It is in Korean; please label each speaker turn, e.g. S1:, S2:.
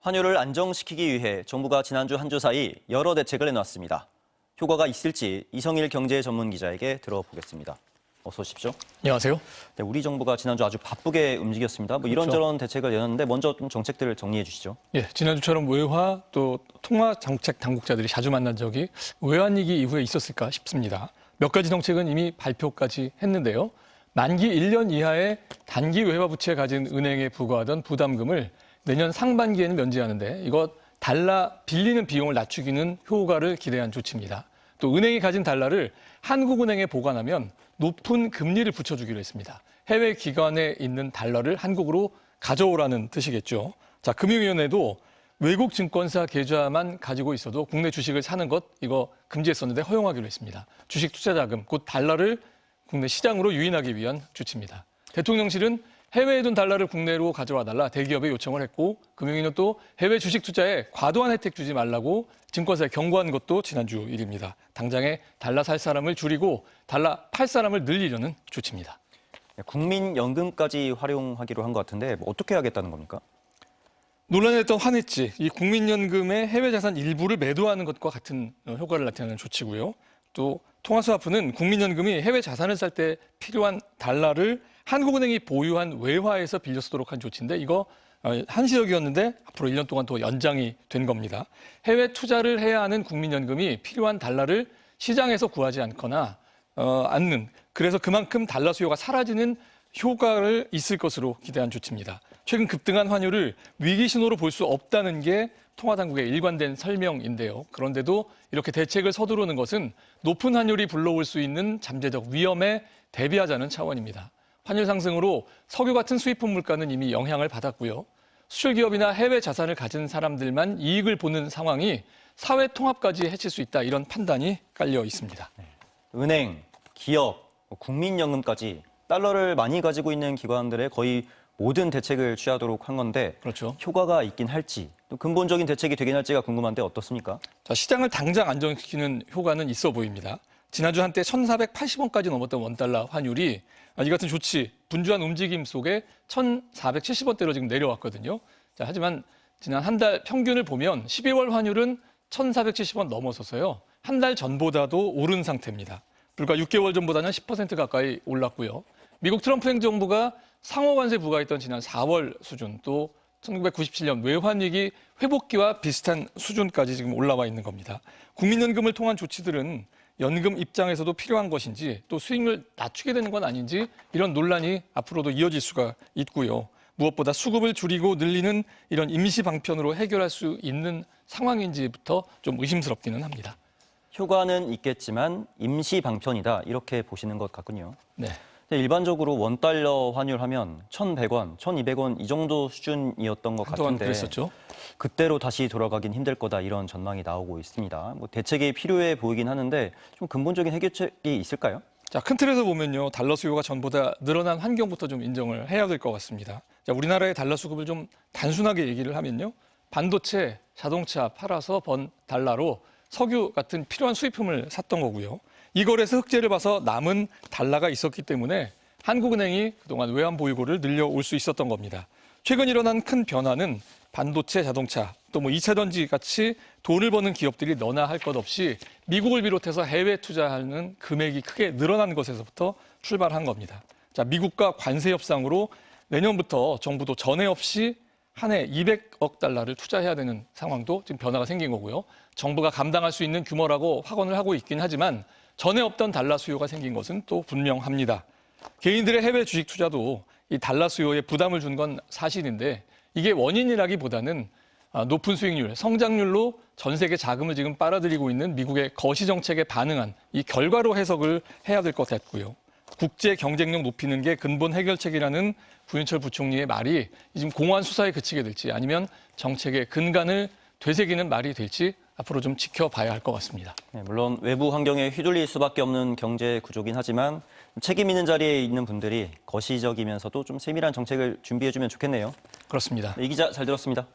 S1: 환율을 안정시키기 위해 정부가 지난주 한 주 사이 여러 대책을 내놨습니다. 효과가 있을지 이성일 경제 전문 기자에게 들어보겠습니다. 어서 오십시오.
S2: 안녕하세요.
S1: 네, 우리 정부가 지난주 아주 바쁘게 움직였습니다.
S2: 그렇죠.
S1: 이런저런 대책을 내놨는데 먼저 좀 정책들을 정리해 주시죠.
S2: 예, 지난주처럼 외화 또 통화 정책 당국자들이 자주 만난 적이 외환위기 이후에 있었을까 싶습니다. 몇 가지 정책은 이미 발표까지 했는데요. 만기 1년 이하의 단기 외화 부채 가진 은행에 부과하던 부담금을 내년 상반기에는 면제하는데 이것 달러 빌리는 비용을 낮추기는 효과를 기대한 조치입니다. 또 은행이 가진 달러를 한국은행에 보관하면 높은 금리를 붙여주기로 했습니다. 해외 기관에 있는 달러를 한국으로 가져오라는 뜻이겠죠. 자, 금융위원회도 외국 증권사 계좌만 가지고 있어도 국내 주식을 사는 것 이거 금지했었는데 허용하기로 했습니다. 주식 투자 자금, 곧 달러를 국내 시장으로 유인하기 위한 조치입니다. 대통령실은 해외에 둔 달러를 국내로 가져와 달라 대기업에 요청을 했고 금융위는 또 해외 주식 투자에 과도한 혜택 주지 말라고 증권사에 경고한 것도 지난주 일입니다. 당장에 달러 살 사람을 줄이고 달러 팔 사람을 늘리려는 조치입니다.
S1: 국민연금까지 활용하기로 한 것 같은데 어떻게 하겠다는 겁니까?
S2: 논란이 됐던 환해지, 이 국민연금의 해외 자산 일부를 매도하는 것과 같은 효과를 나타내는 조치고요. 또 통화스와프는 국민연금이 해외 자산을 살 때 필요한 달러를 한국은행이 보유한 외화에서 빌려 쓰도록 한 조치인데 이거 한시적이었는데 앞으로 1년 동안 더 연장이 된 겁니다. 해외 투자를 해야 하는 국민연금이 필요한 달러를 시장에서 구하지 않는 그래서 그만큼 달러 수요가 사라지는 효과를 있을 것으로 기대한 조치입니다. 최근 급등한 환율을 위기 신호로 볼 수 없다는 게 통화당국의 일관된 설명인데요. 그런데도 이렇게 대책을 서두르는 것은 높은 환율이 불러올 수 있는 잠재적 위험에 대비하자는 차원입니다. 환율 상승으로 석유 같은 수입품 물가는 이미 영향을 받았고요. 수출 기업이나 해외 자산을 가진 사람들만 이익을 보는 상황이 사회 통합까지 해칠 수 있다 이런 판단이 깔려 있습니다.
S1: 은행, 기업, 국민연금까지 달러를 많이 가지고 있는 기관들의 거의 모든 대책을 취하도록 한 건데
S2: 그렇죠.
S1: 효과가 있긴 할지 또 근본적인 대책이 되긴 할지가 궁금한데 어떻습니까?
S2: 자, 시장을 당장 안정시키는 효과는 있어 보입니다. 지난주 한때 1,480원까지 넘었던 원달러 환율이 이 같은 조치, 분주한 움직임 속에 1,470원대로 지금 내려왔거든요. 자, 하지만 지난 한 달 평균을 보면 12월 환율은 1,470원 넘어서서요. 한 달 전보다도 오른 상태입니다. 불과 6개월 전보다는 10% 가까이 올랐고요. 미국 트럼프 행정부가 상호관세 부과했던 지난 4월 수준 또 1997년 외환위기 회복기와 비슷한 수준까지 지금 올라와 있는 겁니다. 국민연금을 통한 조치들은 연금 입장에서도 필요한 것인지 또 수익률 낮추게 되는 건 아닌지 이런 논란이 앞으로도 이어질 수가 있고요. 무엇보다 수급을 줄이고 늘리는 이런 임시 방편으로 해결할 수 있는 상황인지부터 좀 의심스럽기는 합니다.
S1: 효과는 있겠지만 임시 방편이다 이렇게 보시는 것 같군요.
S2: 네.
S1: 일반적으로 원달러 환율하면 1,100원, 1,200원 이 정도 수준이었던 것
S2: 한동안
S1: 같은데
S2: 그랬었죠.
S1: 그때로 다시 돌아가긴 힘들 거다 이런 전망이 나오고 있습니다. 대책이 필요해 보이긴 하는데 좀 근본적인 해결책이 있을까요?
S2: 자, 큰 틀에서 보면요. 달러 수요가 전보다 늘어난 환경부터 좀 인정을 해야 될 것 같습니다. 자, 우리나라의 달러 수급을 좀 단순하게 얘기를 하면요. 반도체, 자동차 팔아서 번 달러로 석유 같은 필요한 수입품을 샀던 거고요. 이거래에서 흑자를 봐서 남은 달러가 있었기 때문에 한국은행이 그동안 외환 보유고를 늘려올 수 있었던 겁니다. 최근 일어난 큰 변화는 반도체, 자동차, 또 2차 전지 같이 돈을 버는 기업들이 너나 할 것 없이 미국을 비롯해서 해외 투자하는 금액이 크게 늘어난 것에서부터 출발한 겁니다. 자, 미국과 관세 협상으로 내년부터 정부도 전에 없이 한 해 200억 달러를 투자해야 되는 상황도 지금 변화가 생긴 거고요. 정부가 감당할 수 있는 규모라고 확언을 하고 있긴 하지만 전에 없던 달러 수요가 생긴 것은 또 분명합니다. 개인들의 해외 주식 투자도 이 달러 수요에 부담을 준 건 사실인데 이게 원인이라기보다는 높은 수익률, 성장률로 전 세계 자금을 지금 빨아들이고 있는 미국의 거시 정책에 반응한 이 결과로 해석을 해야 될 것 같고요. 국제 경쟁력 높이는 게 근본 해결책이라는 구윤철 부총리의 말이 지금 공안 수사에 그치게 될지 아니면 정책의 근간을 되새기는 말이 될지 앞으로 좀 지켜봐야 할 것 같습니다.
S1: 네, 물론 외부 환경에 휘둘릴 수밖에 없는 경제 구조긴 하지만 책임 있는 자리에 있는 분들이 거시적이면서도 좀 세밀한 정책을 준비해주면 좋겠네요.
S2: 그렇습니다.
S1: 이 기자 잘 들었습니다.